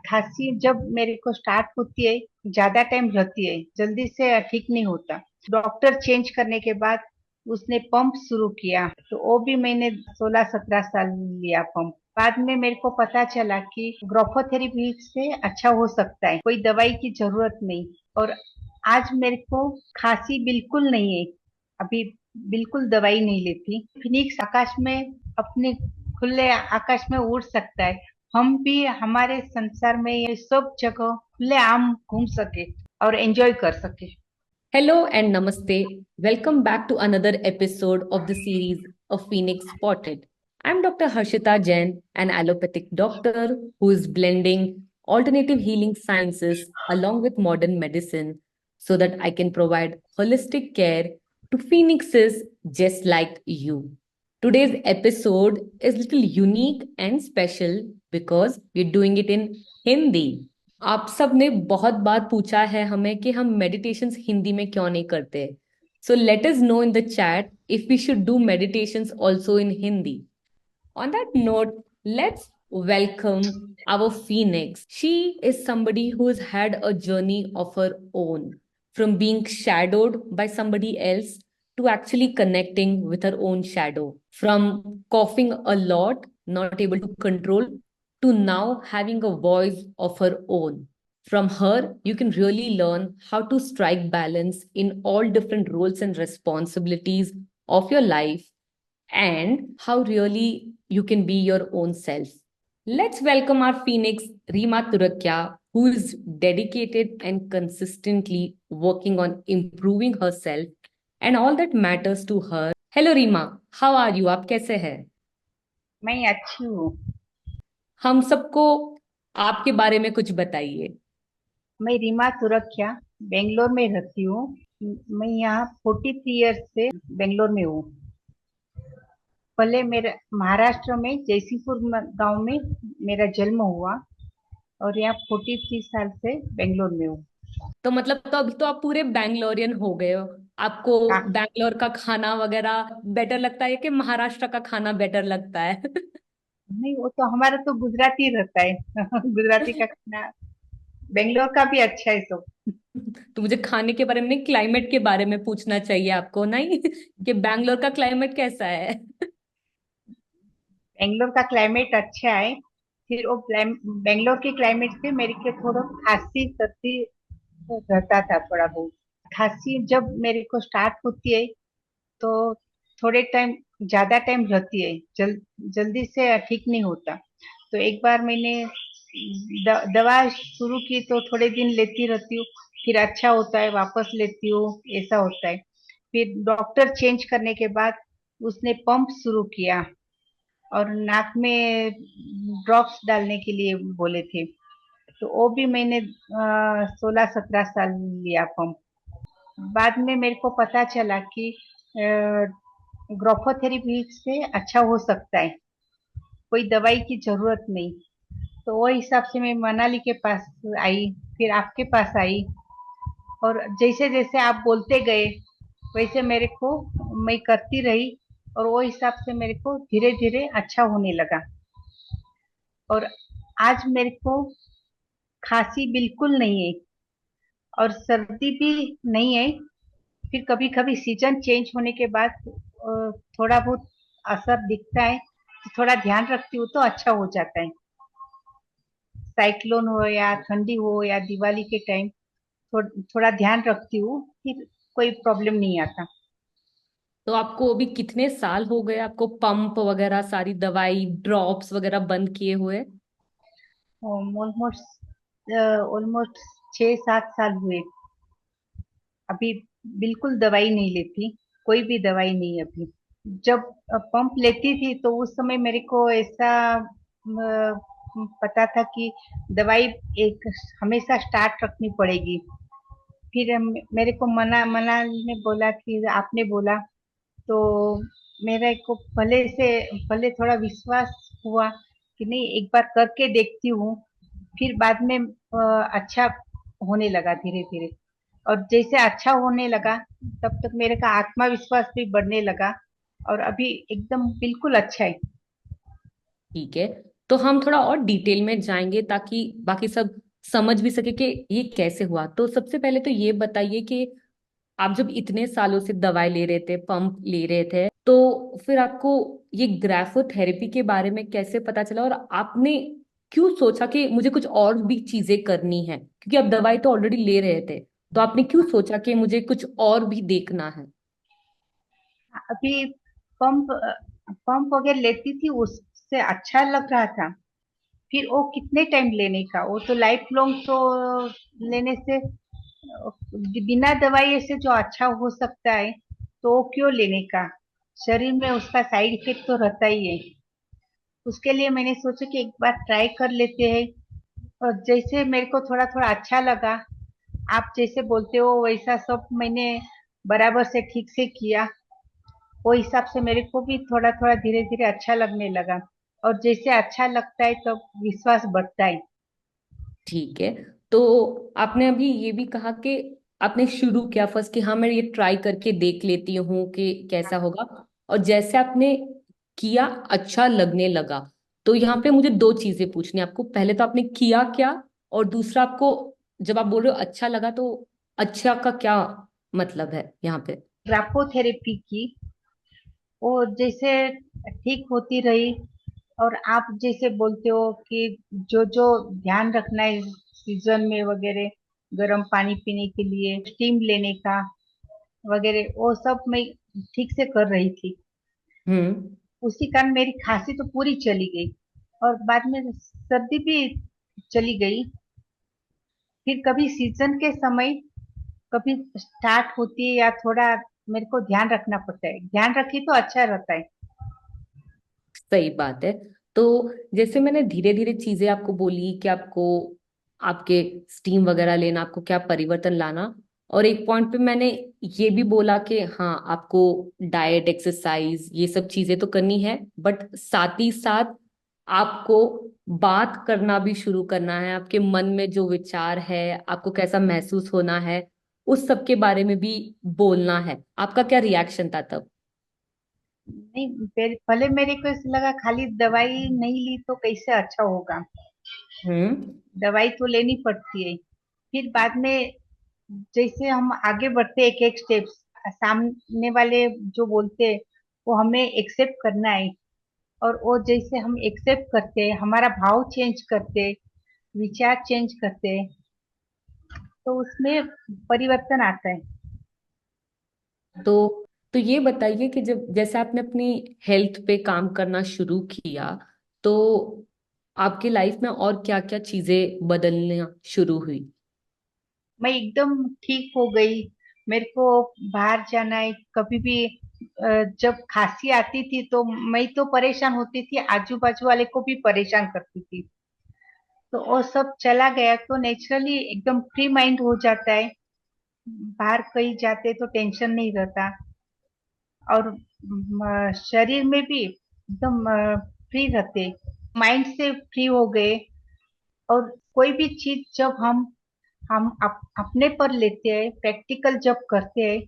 खांसी जब मेरे को स्टार्ट होती है, ज्यादा टाइम रहती है, जल्दी से ठीक नहीं होता। डॉक्टर चेंज करने के बाद उसने पंप शुरू किया, तो वो भी मैंने 16-17 साल लिया पंप। बाद में मेरे को पता चला कि ग्रोफोथेरेपी से अच्छा हो सकता है, कोई दवाई की जरूरत नहीं। और आज मेरे को खांसी बिल्कुल नहीं है अभी, बिल्कुल दवाई नहीं लेती। फिनिक्स आकाश में, अपने खुले आकाश में उड़ सकता है। हम भी हमारे संसार में ये सब जगह खुले आम घूम सके और एंजॉय कर सके। Hello and namaste. Welcome back to another episode of the series A Phoenix Spotted. I'm Dr. Harshita Jain, an allopathic doctor who is blending alternative healing sciences along with modern medicine so that I can provide holistic care to phoenixes just like you. Today's episode is a little unique and special because we're doing it in Hindi. आप सब ने बहुत बार पूछा है हमें कि हम meditations Hindi में क्यों नहीं करते। So let us know in the chat if we should do meditations also in Hindi. On that note, let's welcome our Phoenix. She is somebody who has had a journey of her own, from being shadowed by somebody else to actually connecting with her own shadow, from coughing a lot, not able to control, to now having a voice of her own. From her, you can really learn how to strike balance in all different roles and responsibilities of your life and how really you can be your own self. Let's welcome our Phoenix, Rima Turakya, who is dedicated and consistently working on improving herself and all that matters to her. Hello, Rima. How are you? आप कैसे हैं? मैं अच्छी हूँ। हम सबको आपके बारे में कुछ बताइए। मैं रीमा तुरकिया बेंगलोर में रहती हूँ। मैं यहाँ 43 ईयर्स से बेंगलोर में हूँ। पहले मेरा महाराष्ट्र में जयसिंहपुर गांव में मेरा जन्म हुआ, और यहाँ 43 साल से बेंगलोर में हूँ। तो मतलब तो अभी तो आप पूरे बैंगलोरियन हो गए हो। आपको हाँ, बैंगलोर का खाना वगैरह बेटर लगता है कि महाराष्ट्र का खाना बेटर लगता है? नहीं, वो तो हमारा तो गुजराती रहता है। गुजराती का खाना, बेंगलोर का भी अच्छा है सब। तो मुझे खाने के बारे में नहीं, क्लाइमेट के बारे में पूछना चाहिए आपको नहीं कि बैंगलोर का क्लाइमेट कैसा है? बेंगलोर का क्लाइमेट अच्छा है। फिर वो बेंगलोर के क्लाइमेट से मेरे को थोड़ा खांसी सर्दी रहता था, थोड़ा बहुत। खांसी जब मेरे को स्टार्ट होती है, तो थोड़े टाइम, ज्यादा टाइम रहती है, जल्दी से ठीक नहीं होता। तो एक बार मैंने दवा शुरू की, तो थोड़े दिन लेती रहती हूँ, फिर अच्छा होता है, वापस लेती हूँ, ऐसा होता है। फिर डॉक्टर चेंज करने के बाद उसने पंप शुरू किया, और नाक में ड्रॉप्स डालने के लिए बोले थे। तो वो भी मैंने 16-17 साल लिया पंप। बाद में मेरे को पता चला कि ग्रोफोथेरेपी से अच्छा हो सकता है, कोई दवाई की जरूरत नहीं। तो वो हिसाब से मैं मनाली के पास आई, फिर आपके पास आई। और जैसे जैसे आप बोलते गए, वैसे मेरे को, मैं करती रही, और वो हिसाब से मेरे को धीरे धीरे अच्छा होने लगा। और आज मेरे को खांसी बिल्कुल नहीं है, और सर्दी भी नहीं है। फिर कभी कभी सीजन चेंज होने के बाद थोड़ा बहुत असर दिखता है, तो थोड़ा ध्यान रखती हूँ तो अच्छा हो जाता है। साइक्लोन हो या ठंडी हो या दिवाली के टाइम, थोड़ा ध्यान रखती हूँ, फिर कोई प्रॉब्लम नहीं आता। तो आपको अभी कितने साल हो गए आपको पंप वगैरह सारी दवाई ड्रॉप्स वगैरह बंद किए हुए? ऑलमोस्ट 6-7 साल हुए। अभी बिल्कुल दवाई नहीं लेती, कोई भी दवाई नहीं अभी। जब पंप लेती थी, तो उस समय मेरे को ऐसा पता था कि दवाई एक हमेशा स्टार्ट रखनी पड़ेगी। फिर मेरे को मना मना ने बोला कि आपने बोला, तो मेरे को पहले थोड़ा विश्वास हुआ कि नहीं, एक बार करके देखती हूँ। फिर बाद में अच्छा होने लगा धीरे धीरे। और जैसे अच्छा होने लगा, तब तक मेरे का आत्मविश्वास भी बढ़ने लगा, और अभी एकदम बिल्कुल अच्छा है। ठीक है। तो हम थोड़ा और डिटेल में जाएंगे ताकि बाकी सब समझ भी सके कि ये कैसे हुआ। तो सबसे पहले तो ये बताइए कि आप जब इतने सालों से दवाई ले रहे थे, पंप ले रहे थे, तो फिर आपको ये ग्राफोथेरेपी के बारे में कैसे पता चला, और आपने क्यों सोचा कि मुझे कुछ और भी चीजें करनी है, क्योंकि आप दवाई तो ऑलरेडी ले रहे थे, तो आपने क्यों सोचा कि मुझे कुछ और भी देखना है? अभी पंप पंप वगैरह लेती थी, उससे अच्छा लग रहा था। फिर वो कितने टाइम लेने का, वो तो लाइफ लॉन्ग तो लेने से बिना दवाई से जो अच्छा हो सकता है, तो वो क्यों लेने का। शरीर में उसका साइड इफेक्ट तो रहता ही है। उसके लिए मैंने सोचा कि एक बार ट्राई कर लेते हैं। और जैसे मेरे को थोड़ा थोड़ा अच्छा लगा, आप जैसे बोलते हो वैसा सब मैंने बराबर से ठीक से किया। वो हिसाब से मेरे को भी थोड़ा थोड़ा धीरे धीरे अच्छा लगने लगा। और जैसे अच्छा लगता है तो विश्वास बढ़ता है। ठीक है। तो आपने अभी ये भी कहा कि आपने शुरू किया फर्स्ट कि हाँ मैं ये ट्राई करके देख लेती हूँ कि कैसा होगा, और जैसे आपने किया अच्छा लगने लगा। तो यहाँ पे मुझे दो चीजें पूछनी है आपको। पहले तो आपने किया क्या, और दूसरा आपको जब आप बोल रहे हो अच्छा लगा, तो अच्छा का क्या मतलब है यहाँ पे? ग्राफोथेरेपी की, वो जैसे ठीक होती रही। और आप जैसे बोलते हो कि जो जो ध्यान रखना है सीजन में वगैरह, गर्म पानी पीने के लिए, स्टीम लेने का वगैरह, वो सब मैं ठीक से कर रही थी। हम्म। उसी कारण मेरी खांसी तो पूरी चली गई। और बाद में सर्दी भी चली गई। फिर कभी सीजन के समय कभी स्टार्ट होती है या थोड़ा मेरे को ध्यान रखना पड़ता है, ध्यान रखी तो अच्छा रहता है। सही बात है। तो जैसे मैंने धीरे धीरे चीजें आपको बोली कि आपको आपके स्टीम वगैरह लेना, आपको क्या परिवर्तन लाना, और एक पॉइंट पे मैंने ये भी बोला कि हाँ आपको डाइट, एक्सरसाइज, ये सब चीजें तो करनी है, बट साथ ही साथ आपको बात करना भी शुरू करना है। आपके मन में जो विचार है, आपको कैसा महसूस होना है, उस सब के बारे में भी बोलना है। आपका क्या रिएक्शन था तब? नहीं, पहले मेरे को ऐसा लगा खाली दवाई नहीं ली तो कैसे अच्छा होगा। हम्म। दवाई तो लेनी पड़ती है। फिर बाद में जैसे हम आगे बढ़ते एक एक स्टेप्स, सामने वाले जो बोलते हैं वो हमें एक्सेप्ट करना है। और वो जैसे हम एक्सेप्ट करते हैं, हमारा भाव चेंज करते हैं, विचार चेंज करते हैं, तो उसमें परिवर्तन आता है। तो ये बताइए कि जब जैसे आपने अपनी हेल्थ पे काम करना शुरू किया, तो आपकी लाइफ में और क्या क्या चीजें बदलना शुरू हुई? मैं एकदम ठीक हो गई। मेरे को बाहर जाना है कभी भी। जब खांसी आती थी तो मैं तो परेशान होती थी, आजू बाजू वाले को भी परेशान करती थी। तो वो सब चला गया तो नेचुरली एकदम फ्री माइंड हो जाता है। बाहर कहीं जाते तो टेंशन नहीं रहता। और शरीर में भी एकदम फ्री रहते, माइंड से फ्री हो गए। और कोई भी चीज जब हम अपने पर लेते हैं, प्रैक्टिकल जब करते हैं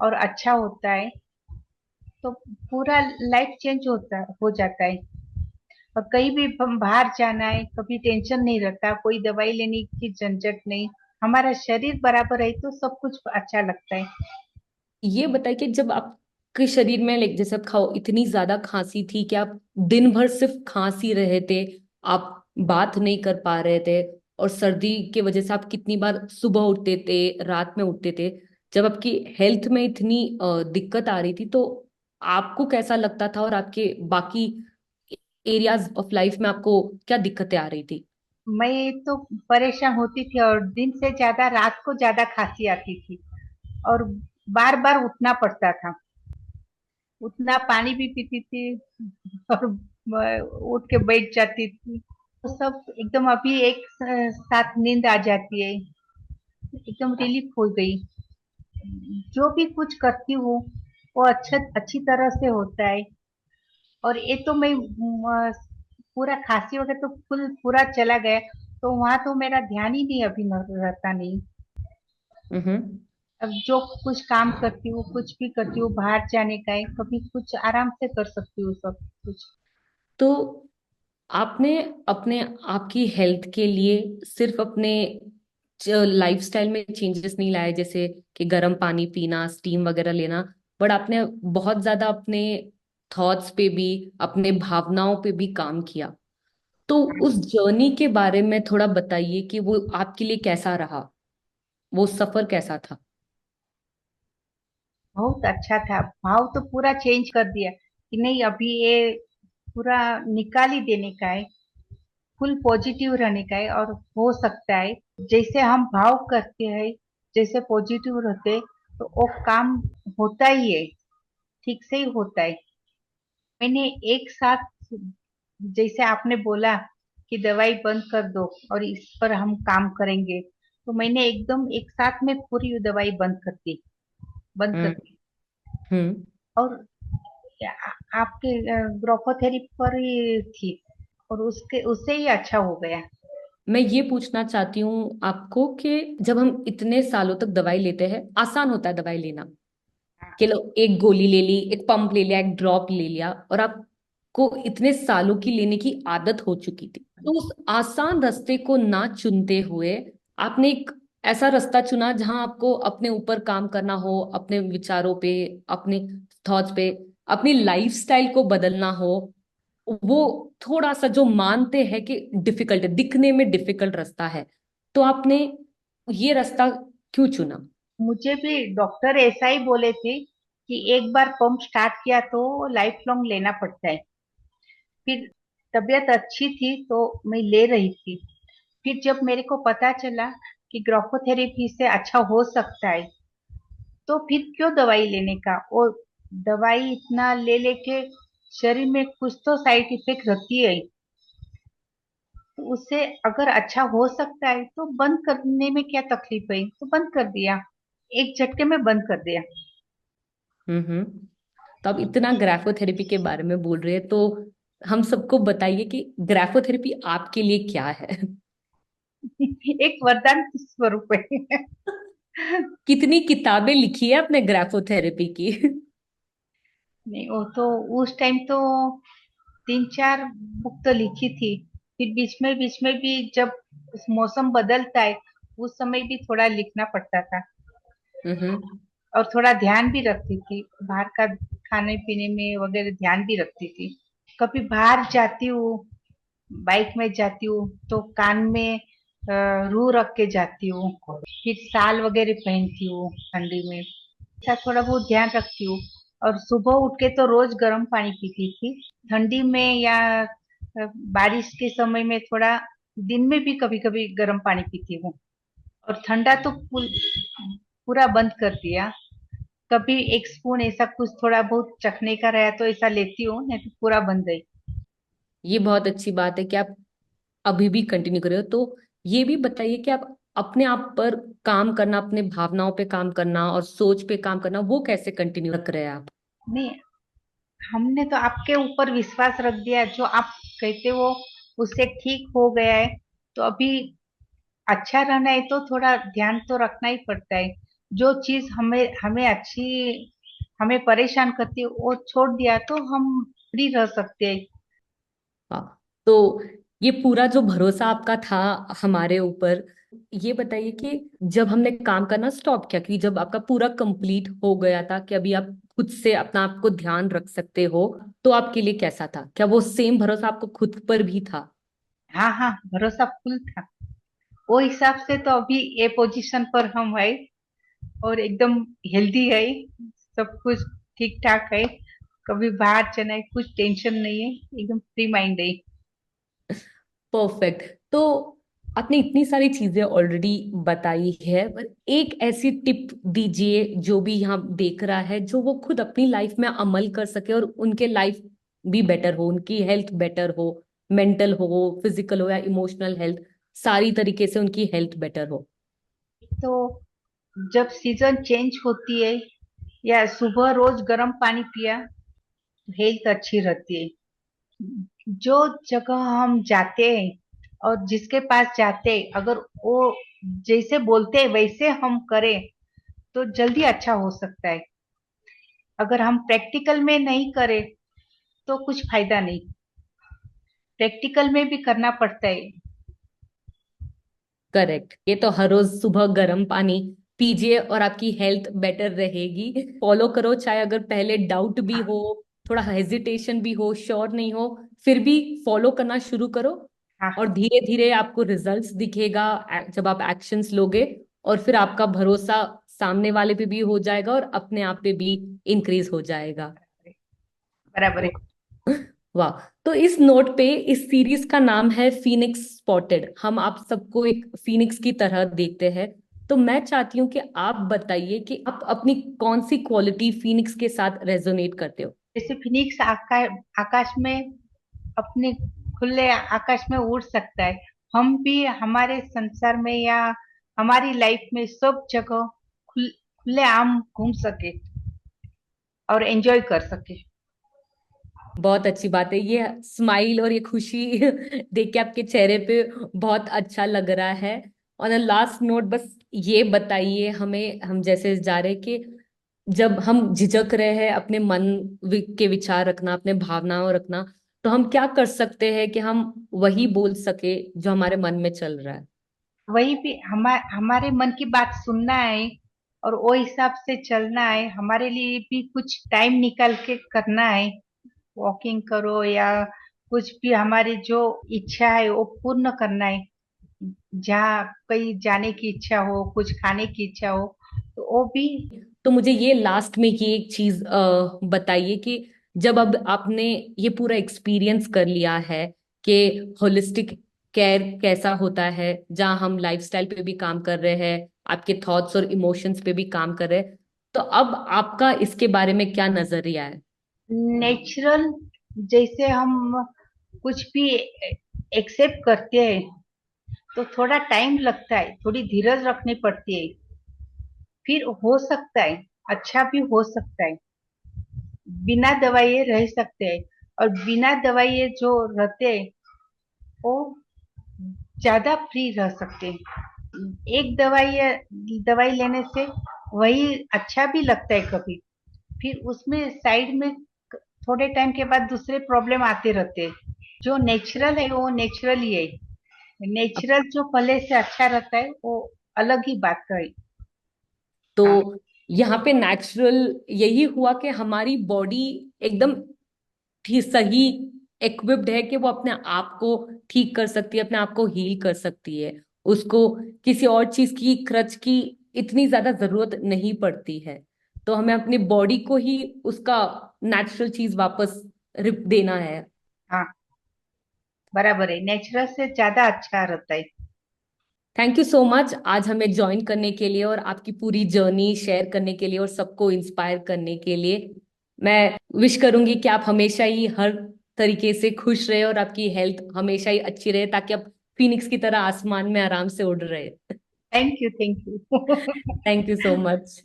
और अच्छा होता है, तो पूरा लाइफ चेंज हो जाता है। और कहीं भी हम बाहर जाना है कभी टेंशन नहीं रहता, कोई दवाई लेने की झंझट नहीं। हमारा शरीर बराबर है तो सब कुछ अच्छा लगता है। ये बताइए कि जब आपके शरीर में लाइक जैसे आप खाओ इतनी ज्यादा खांसी थी कि आप दिन भर सिर्फ खांसी रहे थे, आप बात नहीं कर पा रहे थे, और सर्दी की वजह से आप कितनी बार सुबह उठते थे, रात में उठते थे, जब आपकी हेल्थ में इतनी दिक्कत आ रही थी, तो आपको कैसा लगता था, और आपके बाकी एरियाज ऑफ लाइफ में आपको क्या दिक्कतें आ रही थी? मैं तो परेशान होती थी, और दिन से ज्यादा रात को ज्यादा खांसी आती थी। और बार बार उठना पड़ता था, उतना पानी भी पीती थी और उठ के बैठ जाती थी। तो सब एकदम अभी एक साथ नींद आ जाती है, एकदम रिलीफ हो गई। जो भी कुछ करती हूँ वो अच्छी तरह से होता है। और ये तो मैं पूरा खांसी वगैरह तो पूरा चला गया, तो वहां तो मेरा ध्यान ही नहीं अभी रहता नहीं। हम्म। अब जो कुछ काम करती हूँ, कुछ भी करती हूँ, बाहर जाने का है कभी कुछ आराम से कर सकती हूँ सब कुछ। तो आपने अपने आपकी हेल्थ के लिए सिर्फ अपने लाइफस्टाइल में चेंजेस नहीं लाए, जैसे कि गर्म पानी पीना, स्टीम वगैरह लेना, बट आपने बहुत ज्यादा अपने थॉट्स पे भी, अपने भावनाओं पे भी काम किया। तो उस जर्नी के बारे में थोड़ा बताइए कि वो आपके लिए कैसा रहा, वो सफर कैसा था। बहुत अच्छा था। भाव तो पूरा चेंज कर दिया कि नहीं, अभी ये पूरा निकाल ही देने का है, फुल पॉजिटिव रहने का है। और हो सकता है जैसे हम भाव करते हैं, जैसे पॉजिटिव रहते, तो वो काम होता ही है, ठीक से ही होता है। मैंने एक साथ, जैसे आपने बोला कि दवाई बंद कर दो और इस पर हम काम करेंगे, तो मैंने एकदम एक साथ में पूरी दवाई बंद कर हम्म। दी। हम्म। और आपके ग्रोफोथेरेपी पर ही थी, और उसके उससे ही अच्छा हो गया। मैं ये पूछना चाहती हूँ आपको कि जब हम इतने सालों तक दवाई लेते हैं, आसान होता है दवाई लेना, कि लो एक गोली ले ली, एक पंप ले लिया, एक ड्रॉप ले लिया, और आपको इतने सालों की लेने की आदत हो चुकी थी। तो उस आसान रास्ते को ना चुनते हुए आपने एक ऐसा रास्ता चुना जहां आपको अपने ऊपर काम करना हो, अपने विचारों पे, अपने थॉट्स पे, अपनी लाइफस्टाइल को बदलना हो। वो थोड़ा सा जो मानते हैं कि डिफिकल्ट है, दिखने में डिफिकल्ट रास्ता है, तो आपने ये रास्ता क्यों चुना। मुझे भी डॉक्टर ऐसा ही बोले थे कि एक बार पंप स्टार्ट किया तो लाइफ लॉन्ग लेना पड़ता है। फिर तबीयत अच्छी थी तो मैं ले रही थी। फिर जब मेरे को पता चला कि ग्रोफोथेरेपी से अच्छा हो सकता है, तो फिर क्यों दवाई लेने का। वो दवाई इतना ले लेके शरीर में कुछ तो साइड इफेक्ट रहती है, तो उससे अगर अच्छा हो सकता है तो बंद करने में क्या तकलीफ है, तो बंद कर दिया, एक झटके में बंद कर दिया। हम्म। तो आप इतना ग्राफोथेरेपी के बारे में बोल रहे हैं, तो हम सबको बताइए कि ग्राफोथेरेपी आपके लिए क्या है। एक वरदान स्वरूप है। कितनी किताबें लिखी है आपने ग्राफोथेरेपी की। नहीं, वो तो उस टाइम तो 3-4 बुक तो लिखी थी। फिर बीच में भी जब मौसम बदलता है, उस समय भी थोड़ा लिखना पड़ता था। हम्म। और थोड़ा ध्यान भी रखती थी, बाहर का खाने पीने में वगैरह ध्यान भी रखती थी। कभी बाहर जाती हूँ, बाइक में जाती हूँ, तो कान में रू रख के जाती हूँ। फिर शाल वगैरह पहनती हूँ ठंडी में, ऐसा थोड़ा बहुत ध्यान रखती हूँ। और सुबह उठ के तो रोज गर्म पानी पीती थी, ठंडी में या बारिश के समय में थोड़ा, दिन में भी कभी कभी गर्म पानी पीती हूँ। और ठंडा तो पूरा बंद कर दिया। कभी एक स्पून ऐसा कुछ थोड़ा बहुत चखने का रहा तो ऐसा लेती हूँ, नहीं तो पूरा बंद है। ये बहुत अच्छी बात है कि आप अभी भी कंटिन्यू कर रहे हो। तो ये भी बताइए कि आप अपने आप पर काम करना, अपने भावनाओं पे काम करना और सोच पे काम करना, वो कैसे कंटिन्यू रख रहे हैं आप। नहीं, हमने तो आपके ऊपर विश्वास रख दिया, जो आप कहते हो उससे ठीक हो गया है। तो अभी अच्छा रहना है तो थोड़ा ध्यान तो रखना ही पड़ता है। जो चीज हमें हमें अच्छी, हमें परेशान करती है, वो छोड़ दिया तो हम फ्री रह सकते हैं। हाँ। तो ये पूरा जो भरोसा आपका था हमारे ऊपर, ये बताइए कि जब हमने काम करना स्टॉप किया, कि जब आपका पूरा कंप्लीट हो गया था कि अभी आप खुद से अपना आपको ध्यान रख सकते हो, तो आपके लिए कैसा था? क्या वो सेम भरोसा आपको खुद पर भी था? हाँ हाँ, भरोसा फुल था। वो हिसाब से तो अभी ए पोजीशन पर हम है, और एकदम हेल्दी है, सब कुछ ठीक ठाक है। कभी बाहर जाना है, कुछ टेंशन नहीं है, एकदम फ्री माइंड है। परफेक्ट। तो आपने इतनी सारी चीजें ऑलरेडी बताई है, पर एक ऐसी टिप दीजिए जो भी यहाँ देख रहा है, जो वो खुद अपनी लाइफ में अमल कर सके और उनके लाइफ भी बेटर हो, उनकी हेल्थ बेटर हो, मेंटल हो, फिजिकल हो या इमोशनल हेल्थ, सारी तरीके से उनकी हेल्थ बेटर हो। तो जब सीजन चेंज होती है, या सुबह रोज गर्म पानी पिया, तो हेल्थ अच्छी रहती है। जो जगह हम जाते हैं और जिसके पास जाते हैं, अगर वो जैसे बोलते हैं वैसे हम करें, तो जल्दी अच्छा हो सकता है। अगर हम प्रैक्टिकल में नहीं करें तो कुछ फायदा नहीं। प्रैक्टिकल में भी करना पड़ता है। करेक्ट, ये तो हर रोज सुबह गर्म पानी पीजिए और आपकी हेल्थ बेटर रहेगी। फॉलो करो, चाहे अगर पहले डाउट भी हाँ हो, थोड़ा हेजिटेशन भी हो, श्योर नहीं हो, फिर भी फॉलो करना शुरू करो। हाँ। और धीरे धीरे आपको रिजल्ट्स दिखेगा जब आप एक्शंस लोगे, और फिर आपका भरोसा सामने वाले पे भी हो जाएगा और अपने आप पे भी इंक्रीज हो जाएगा। बराबर है। वाह। तो इस नोट पे इस सीरीज का नाम है फीनिक्स स्पॉटेड। हम आप सबको एक फीनिक्स की तरह देखते हैं। तो मैं चाहती हूँ कि आप बताइए कि आप अपनी कौन सी क्वालिटी फीनिक्स के साथ रेजोनेट करते हो। जैसे फिनिक्स आकाश में अपने खुले आकाश में उड़ सकता है, हम भी हमारे संसार में या हमारी लाइफ में सब जगह खुले आम घूम सके और एंजॉय कर सके। बहुत अच्छी बात है, ये स्माइल और ये खुशी देख के आपके चेहरे पे बहुत अच्छा लग रहा है। ऑन अ लास्ट नोट बस ये बताइए हमें, हम जैसे जा रहे कि जब हम झिझक रहे हैं अपने मन के विचार रखना, अपने भावनाओं रखना, तो हम क्या कर सकते हैं कि हम वही बोल सके जो हमारे मन में चल रहा है। वही भी हमारे मन की बात सुनना है और वो हिसाब से चलना है। हमारे लिए भी कुछ टाइम निकाल के करना है, वॉकिंग करो या कुछ भी हमारी जो इच्छा है वो पूर्ण करना है। जहाँ कहीं जाने की इच्छा हो, कुछ खाने की इच्छा हो, तो वो भी। तो मुझे ये लास्ट में ये एक चीज बताइए कि जब अब आपने ये पूरा एक्सपीरियंस कर लिया है कि होलिस्टिक केयर कैसा होता है, जहाँ हम लाइफस्टाइल पे भी काम कर रहे हैं, आपके थॉट्स और इमोशंस पे भी काम कर रहे हैं, तो अब आपका इसके बारे में क्या नजरिया है। नेचुरल जैसे हम कुछ भी एक्सेप्ट करते हैं तो थोड़ा टाइम लगता है, थोड़ी धीरज रखनी पड़ती है, फिर हो सकता है, अच्छा भी हो सकता है। बिना दवाई रह सकते हैं, और बिना दवाई जो रहते हैं वो ज्यादा फ्री रह सकते हैं। एक दवाई लेने से वही अच्छा भी लगता है कभी, फिर उसमें साइड में थोड़े टाइम के बाद दूसरे प्रॉब्लम आते रहते हैं। जो नेचुरल है वो नेचुरल ही है। नेचुरल जो पहले से अच्छा रहता है वो अलग ही बात है। हाँ। तो यहाँ पे नेचुरल यही हुआ कि हमारी बॉडी एकदम ठीक सही इक्विप्ड है कि वो अपने आप को ठीक कर सकती है, अपने आप को हील कर सकती है। उसको किसी और चीज की, खर्च की इतनी ज्यादा जरूरत नहीं पड़ती है। तो हमें अपनी बॉडी को ही उसका नेचुरल चीज वापस रिप देना है। हाँ बराबर है, नेचुरल से ज्यादा अच्छा रहता है। थैंक यू सो मच आज हमें ज्वाइन करने के लिए और आपकी पूरी जर्नी शेयर करने के लिए और सबको इंस्पायर करने के लिए। मैं विश करूंगी कि आप हमेशा ही हर तरीके से खुश रहे और आपकी हेल्थ हमेशा ही अच्छी रहे, ताकि आप फिनिक्स की तरह आसमान में आराम से उड़ रहे। Thank you, thank you. Thank you so much.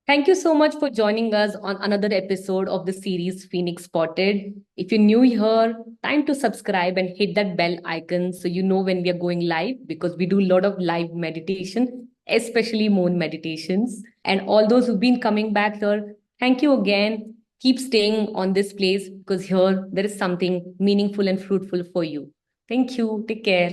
Thank you so much for joining us on another episode of the series Phoenix Spotted. If you're new here, time to subscribe and hit that bell icon so you know when we are going live, because we do a lot of live meditation, especially moon meditations. And all those who've been coming back here, thank you again. Keep staying on this place because here there is something meaningful and fruitful for you. Thank you. Take care.